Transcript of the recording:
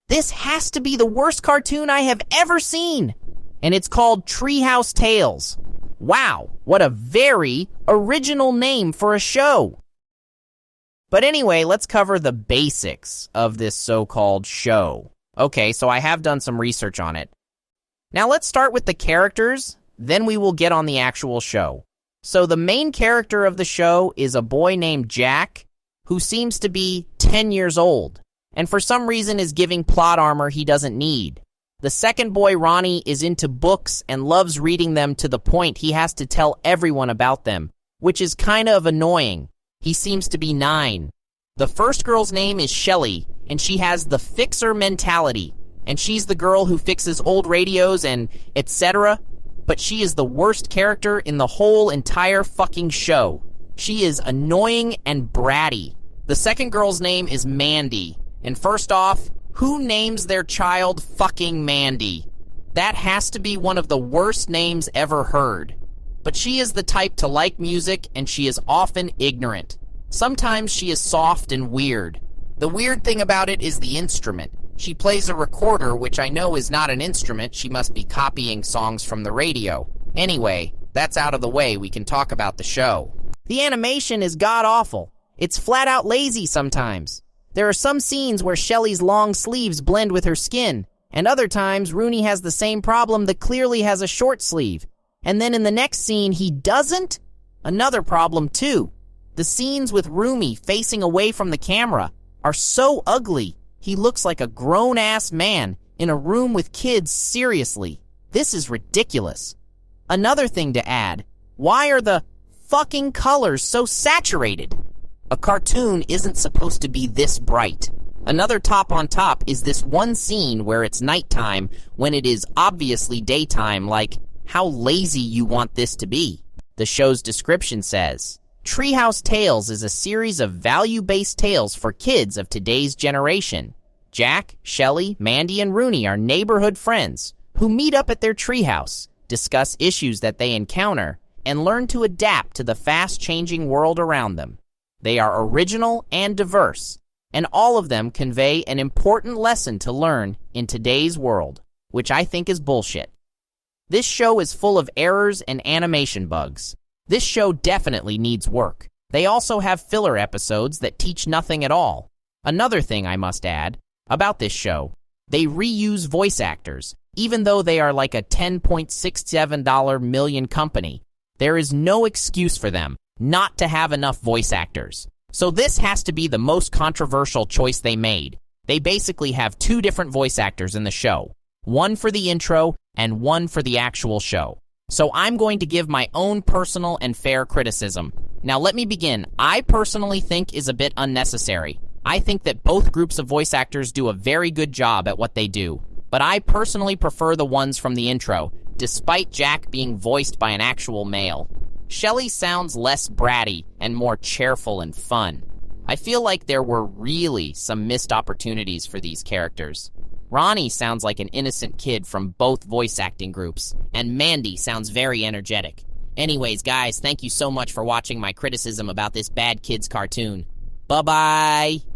This has to be the worst cartoon I have ever seen. And it's called Treehouse Tales. Wow, what a very original name for a show. But anyway, let's cover the basics of this so-called show. Okay, so I have done some research on it. Now let's start with the characters, then we will get on the actual show. So the main character of the show is a boy named Jack, who seems to be 10 years old, and for some reason is giving plot armor he doesn't need. The second boy, Ronnie, is into books and loves reading them to the point he has to tell everyone about them, which is kind of annoying. He seems to be 9. The first girl's name is Shelly, and she has the fixer mentality, and she's the girl who fixes old radios and etc., but she is the worst character in the whole entire fucking show. She is annoying and bratty. The second girl's name is Mandy, and first off, who names their child fucking Mandy? That has to be one of the worst names ever heard. But she is the type to like music, and she is often ignorant. Sometimes she is soft and weird. The weird thing about it is the instrument. She plays a recorder, which I know is not an instrument. She must be copying songs from the radio. Anyway, that's out of the way. We can talk about the show. The animation is god-awful. It's flat-out lazy sometimes. There are some scenes where Shelly's long sleeves blend with her skin, and other times Rooney has the same problem that clearly has a short sleeve. And then in the next scene, he doesn't? Another problem, too. The scenes with Rooney facing away from the camera are so ugly. He looks like a grown-ass man in a room with kids, seriously. This is ridiculous. Another thing to add, why are the fucking colors so saturated? A cartoon isn't supposed to be this bright. Another top on top is this one scene where it's nighttime when it is obviously daytime, like, how lazy you want this to be. The show's description says, Treehouse Tales is a series of value-based tales for kids of today's generation. Jack, Shelly, Mandy, and Rooney are neighborhood friends who meet up at their treehouse, discuss issues that they encounter, and learn to adapt to the fast-changing world around them. They are original and diverse, and all of them convey an important lesson to learn in today's world, which I think is bullshit. This show is full of errors and animation bugs. This show definitely needs work. They also have filler episodes that teach nothing at all. Another thing I must add about this show, they reuse voice actors, even though they are like a $10.67 million company. There is no excuse for them not to have enough voice actors. So this has to be the most controversial choice they made. They basically have 2 different voice actors in the show, one for the intro and one for the actual show. So I'm going to give my own personal and fair criticism. Now let me begin. I personally think is a bit unnecessary. I think that both groups of voice actors do a very good job at what they do, but I personally prefer the ones from the intro, despite Jack being voiced by an actual male. Shelly sounds less bratty and more cheerful and fun. I feel like there were really some missed opportunities for these characters. Ronnie sounds like an innocent kid from both voice acting groups, and Mandy sounds very energetic. Anyways, guys, thank you so much for watching my criticism about this bad kids cartoon. Bye-bye!